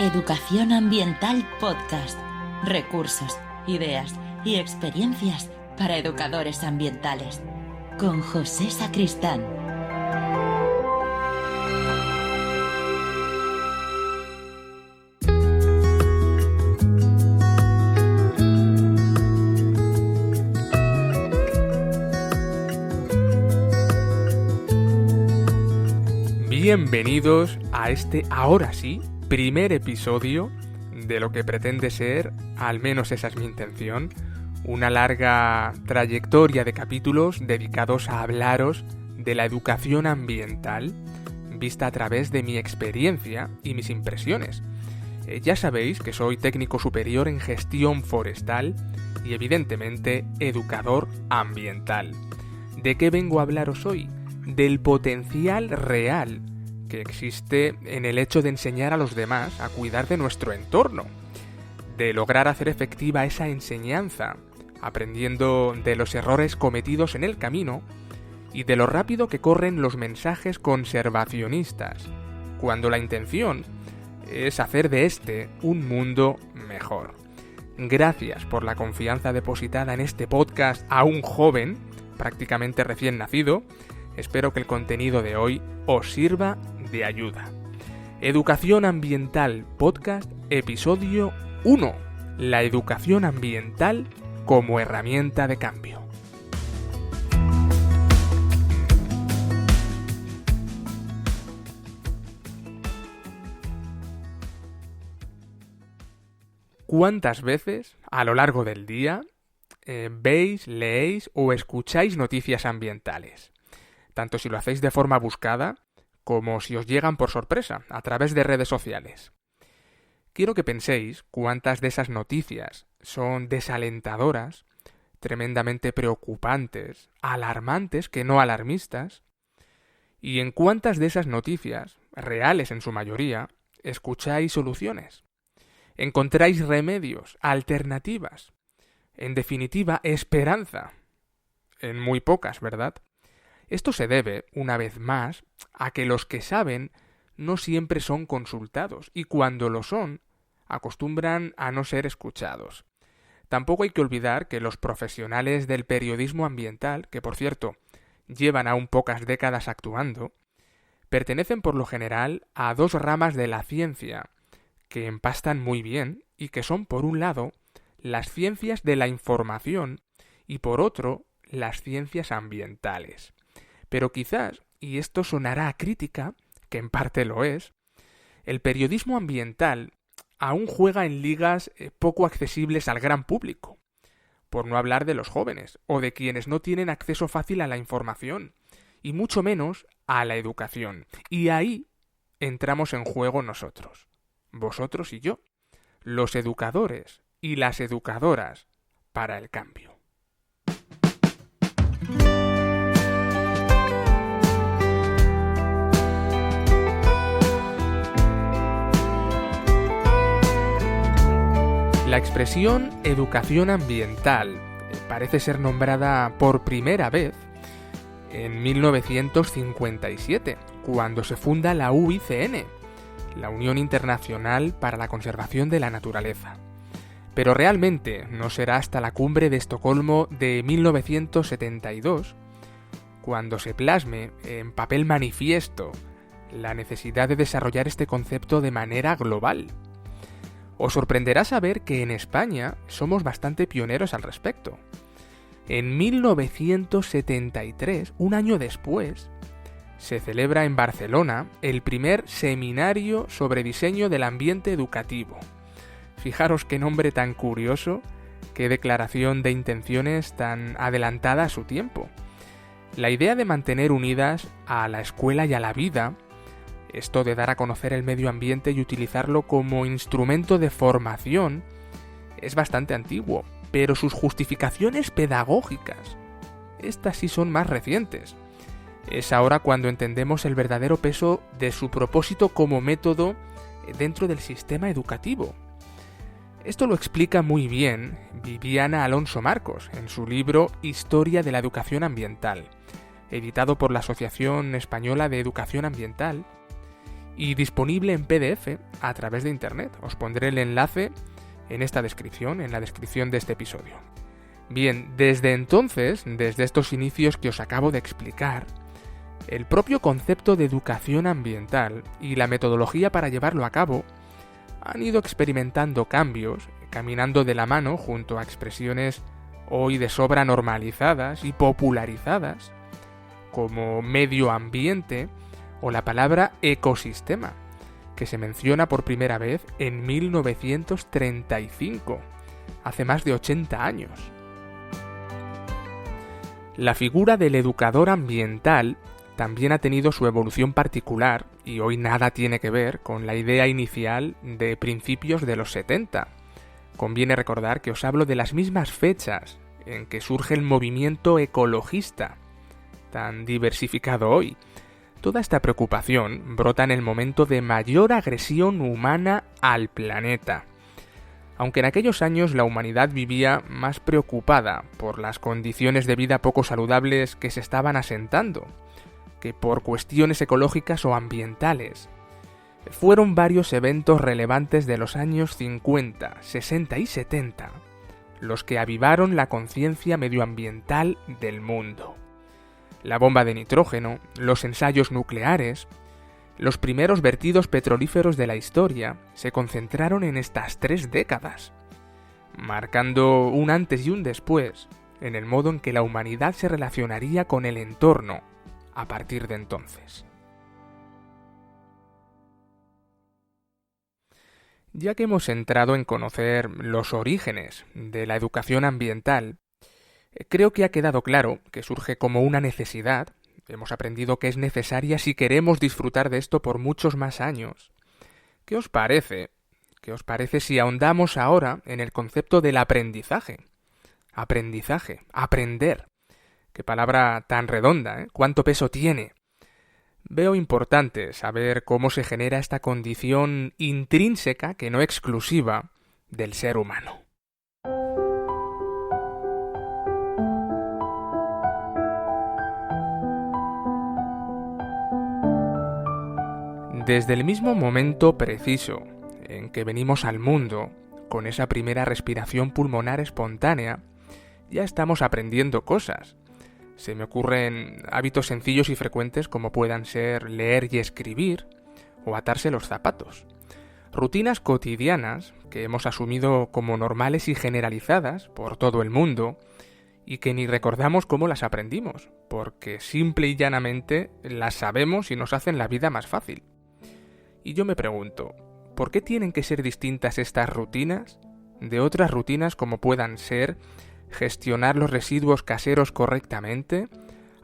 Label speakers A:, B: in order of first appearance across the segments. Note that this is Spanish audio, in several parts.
A: Educación Ambiental Podcast. Recursos, ideas y experiencias para educadores ambientales. Con José Sacristán.
B: Bienvenidos a este, ahora sí, primer episodio de lo que pretende ser, al menos esa es mi intención, una larga trayectoria de capítulos dedicados a hablaros de la educación ambiental vista a través de mi experiencia y mis impresiones. Ya sabéis que soy técnico superior en gestión forestal y evidentemente educador ambiental. ¿De qué vengo a hablaros hoy? Del potencial real que existe en el hecho de enseñar a los demás a cuidar de nuestro entorno, de lograr hacer efectiva esa enseñanza, aprendiendo de los errores cometidos en el camino y de lo rápido que corren los mensajes conservacionistas, cuando la intención es hacer de este un mundo mejor. Gracias por la confianza depositada en este podcast a un joven, prácticamente recién nacido. Espero que el contenido de hoy os sirva de ayuda. Educación Ambiental Podcast, episodio 1. La educación ambiental como herramienta de cambio. ¿Cuántas veces a lo largo del día veis, leéis o escucháis noticias ambientales? Tanto si lo hacéis de forma buscada, como si os llegan por sorpresa, a través de redes sociales. Quiero que penséis cuántas de esas noticias son desalentadoras, tremendamente preocupantes, alarmantes que no alarmistas, y en cuántas de esas noticias, reales en su mayoría, escucháis soluciones. Encontráis remedios, alternativas, en definitiva, esperanza. En muy pocas, ¿verdad? Esto se debe, una vez más, a que los que saben no siempre son consultados y cuando lo son, acostumbran a no ser escuchados. Tampoco hay que olvidar que los profesionales del periodismo ambiental, que por cierto llevan aún pocas décadas actuando, pertenecen por lo general a dos ramas de la ciencia que empastan muy bien y que son, por un lado, las ciencias de la información y por otro, las ciencias ambientales. Pero quizás, y esto sonará a crítica, que en parte lo es, el periodismo ambiental aún juega en ligas poco accesibles al gran público, por no hablar de los jóvenes, o de quienes no tienen acceso fácil a la información, y mucho menos a la educación. Y ahí entramos en juego nosotros, vosotros y yo, los educadores y las educadoras para el cambio. La expresión educación ambiental parece ser nombrada por primera vez en 1957, cuando se funda la UICN, la Unión Internacional para la Conservación de la Naturaleza. Pero realmente no será hasta la Cumbre de Estocolmo de 1972, cuando se plasme en papel manifiesto la necesidad de desarrollar este concepto de manera global. Os sorprenderá saber que en España somos bastante pioneros al respecto. En 1973, un año después, se celebra en Barcelona el primer seminario sobre diseño del ambiente educativo. Fijaros qué nombre tan curioso, qué declaración de intenciones tan adelantada a su tiempo. La idea de mantener unidas a la escuela y a la vida, esto de dar a conocer el medio ambiente y utilizarlo como instrumento de formación, es bastante antiguo, pero sus justificaciones pedagógicas, estas sí son más recientes. Es ahora cuando entendemos el verdadero peso de su propósito como método dentro del sistema educativo. Esto lo explica muy bien Viviana Alonso Marcos en su libro Historia de la Educación Ambiental, editado por la Asociación Española de Educación Ambiental, y disponible en PDF a través de internet. Os pondré el enlace en esta descripción, en la descripción de este episodio. Bien, desde entonces, desde estos inicios que os acabo de explicar, el propio concepto de educación ambiental y la metodología para llevarlo a cabo han ido experimentando cambios, caminando de la mano junto a expresiones hoy de sobra normalizadas y popularizadas, como medio ambiente o la palabra ecosistema, que se menciona por primera vez en 1935, hace más de 80 años. La figura del educador ambiental también ha tenido su evolución particular y hoy nada tiene que ver con la idea inicial de principios de los 70. Conviene recordar que os hablo de las mismas fechas en que surge el movimiento ecologista, tan diversificado hoy. Toda esta preocupación brota en el momento de mayor agresión humana al planeta. Aunque en aquellos años la humanidad vivía más preocupada por las condiciones de vida poco saludables que se estaban asentando, que por cuestiones ecológicas o ambientales. Fueron varios eventos relevantes de los años 50, 60 y 70 los que avivaron la conciencia medioambiental del mundo. La bomba de nitrógeno, los ensayos nucleares, los primeros vertidos petrolíferos de la historia se concentraron en estas 3 décadas, marcando un antes y un después en el modo en que la humanidad se relacionaría con el entorno a partir de entonces. Ya que hemos entrado en conocer los orígenes de la educación ambiental, creo que ha quedado claro que surge como una necesidad. Hemos aprendido que es necesaria si queremos disfrutar de esto por muchos más años. ¿Qué os parece? ¿Qué os parece si ahondamos ahora en el concepto del aprendizaje? Aprendizaje, aprender. Qué palabra tan redonda, ¿eh? ¿Cuánto peso tiene? Veo importante saber cómo se genera esta condición intrínseca, que no exclusiva, del ser humano. Desde el mismo momento preciso en que venimos al mundo, con esa primera respiración pulmonar espontánea, ya estamos aprendiendo cosas. Se me ocurren hábitos sencillos y frecuentes como puedan ser leer y escribir o atarse los zapatos. Rutinas cotidianas que hemos asumido como normales y generalizadas por todo el mundo y que ni recordamos cómo las aprendimos, porque simple y llanamente las sabemos y nos hacen la vida más fácil. Y yo me pregunto, ¿por qué tienen que ser distintas estas rutinas de otras rutinas como puedan ser gestionar los residuos caseros correctamente,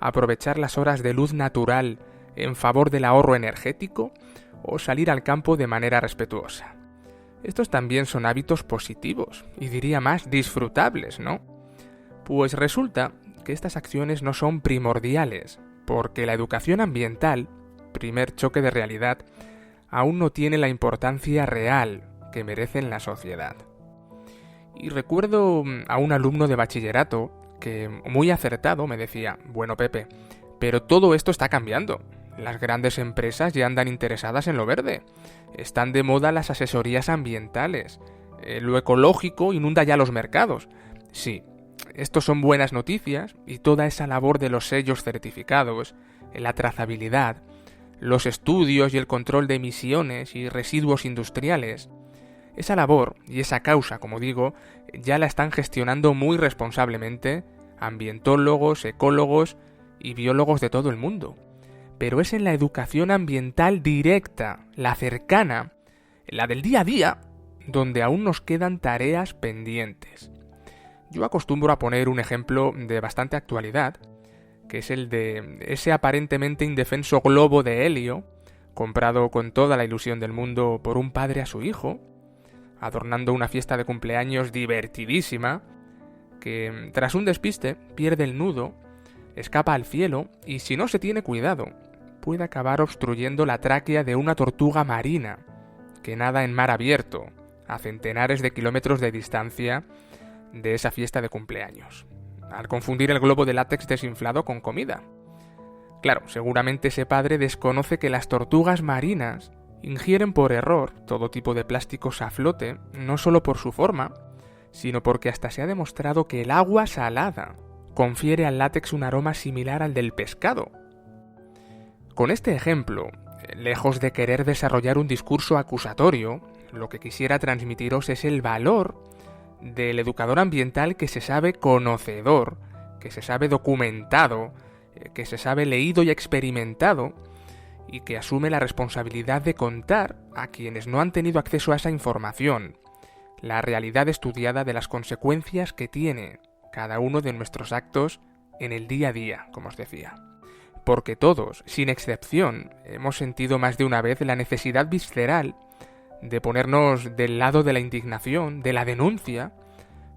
B: aprovechar las horas de luz natural en favor del ahorro energético o salir al campo de manera respetuosa? Estos también son hábitos positivos y diría más disfrutables, ¿no? Pues resulta que estas acciones no son primordiales, porque la educación ambiental, primer choque de realidad, aún no tiene la importancia real que merece en la sociedad. Y recuerdo a un alumno de bachillerato que, muy acertado, me decía: bueno, Pepe, pero todo esto está cambiando. Las grandes empresas ya andan interesadas en lo verde. Están de moda las asesorías ambientales. Lo ecológico inunda ya los mercados. Sí, estos son buenas noticias y toda esa labor de los sellos certificados, la trazabilidad, los estudios y el control de emisiones y residuos industriales. Esa labor y esa causa, como digo, ya la están gestionando muy responsablemente ambientólogos, ecólogos y biólogos de todo el mundo. Pero es en la educación ambiental directa, la cercana, la del día a día, donde aún nos quedan tareas pendientes. Yo acostumbro a poner un ejemplo de bastante actualidad, que es el de ese aparentemente indefenso globo de helio, comprado con toda la ilusión del mundo por un padre a su hijo, adornando una fiesta de cumpleaños divertidísima, que tras un despiste pierde el nudo, escapa al cielo y, si no se tiene cuidado, puede acabar obstruyendo la tráquea de una tortuga marina que nada en mar abierto, a centenares de kilómetros de distancia de esa fiesta de cumpleaños, al confundir el globo de látex desinflado con comida. Claro, seguramente ese padre desconoce que las tortugas marinas ingieren por error todo tipo de plásticos a flote, no solo por su forma, sino porque hasta se ha demostrado que el agua salada confiere al látex un aroma similar al del pescado. Con este ejemplo, lejos de querer desarrollar un discurso acusatorio, lo que quisiera transmitiros es el valor del educador ambiental que se sabe conocedor, que se sabe documentado, que se sabe leído y experimentado, y que asume la responsabilidad de contar a quienes no han tenido acceso a esa información la realidad estudiada de las consecuencias que tiene cada uno de nuestros actos en el día a día, como os decía. Porque todos, sin excepción, hemos sentido más de una vez la necesidad visceral de ponernos del lado de la indignación, de la denuncia,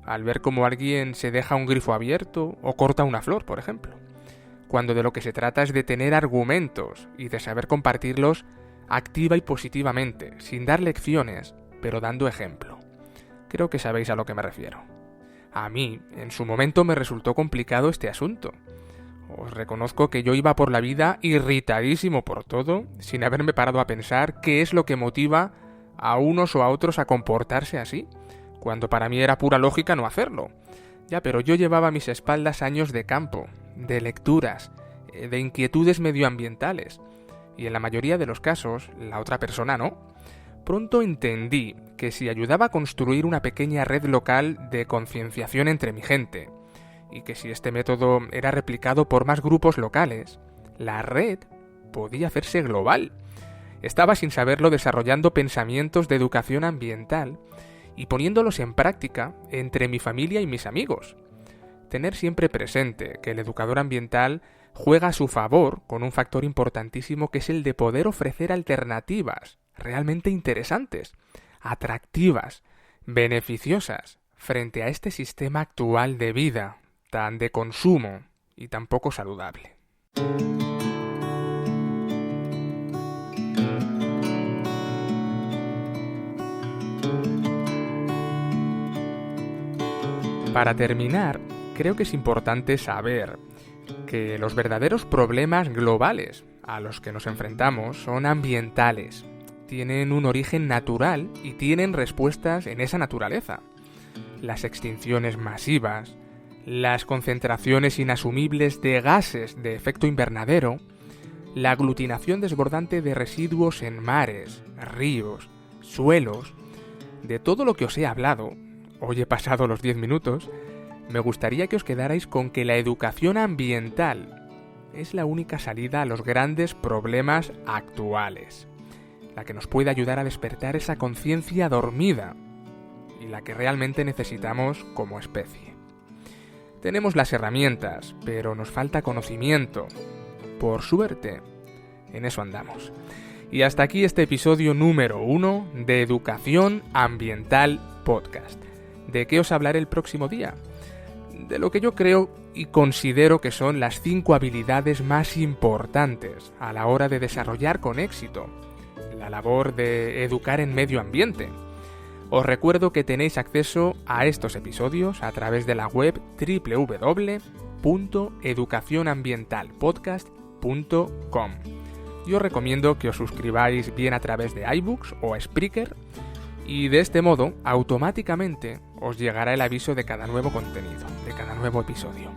B: al ver cómo alguien se deja un grifo abierto o corta una flor, por ejemplo. Cuando de lo que se trata es de tener argumentos y de saber compartirlos activa y positivamente, sin dar lecciones, pero dando ejemplo. Creo que sabéis a lo que me refiero. A mí, en su momento, me resultó complicado este asunto. Os reconozco que yo iba por la vida irritadísimo por todo, sin haberme parado a pensar qué es lo que motiva a unos o a otros a comportarse así, cuando para mí era pura lógica no hacerlo. Ya, pero yo llevaba a mis espaldas años de campo, de lecturas, de inquietudes medioambientales, y en la mayoría de los casos, la otra persona no. Pronto entendí que si ayudaba a construir una pequeña red local de concienciación entre mi gente, y que si este método era replicado por más grupos locales, la red podía hacerse global. Estaba sin saberlo desarrollando pensamientos de educación ambiental y poniéndolos en práctica entre mi familia y mis amigos. Tener siempre presente que el educador ambiental juega a su favor con un factor importantísimo que es el de poder ofrecer alternativas realmente interesantes, atractivas, beneficiosas frente a este sistema actual de vida, tan de consumo y tan poco saludable. Para terminar, creo que es importante saber que los verdaderos problemas globales a los que nos enfrentamos son ambientales, tienen un origen natural y tienen respuestas en esa naturaleza. Las extinciones masivas, las concentraciones inasumibles de gases de efecto invernadero, la aglutinación desbordante de residuos en mares, ríos, suelos. De todo lo que os he hablado, hoy he pasado los 10 minutos, me gustaría que os quedarais con que la educación ambiental es la única salida a los grandes problemas actuales, la que nos puede ayudar a despertar esa conciencia dormida y la que realmente necesitamos como especie. Tenemos las herramientas, pero nos falta conocimiento. Por suerte, en eso andamos. Y hasta aquí este episodio número 1 de Educación Ambiental Podcast. ¿De qué os hablaré el próximo día? De lo que yo creo y considero que son las 5 habilidades más importantes a la hora de desarrollar con éxito la labor de educar en medio ambiente. Os recuerdo que tenéis acceso a estos episodios a través de la web www.educacionambientalpodcast.com. Yo os recomiendo que os suscribáis bien a través de iBooks o Spreaker y de este modo automáticamente os llegará el aviso de cada nuevo contenido, de cada nuevo episodio.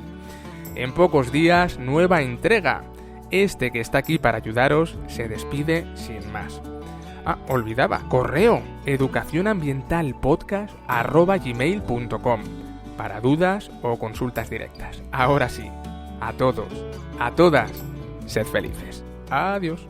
B: En pocos días, nueva entrega. Este que está aquí para ayudaros se despide sin más. Olvidaba, correo educacionambientalpodcast@gmail.com para dudas o consultas directas. Ahora sí, a todos, a todas, sed felices. Adiós.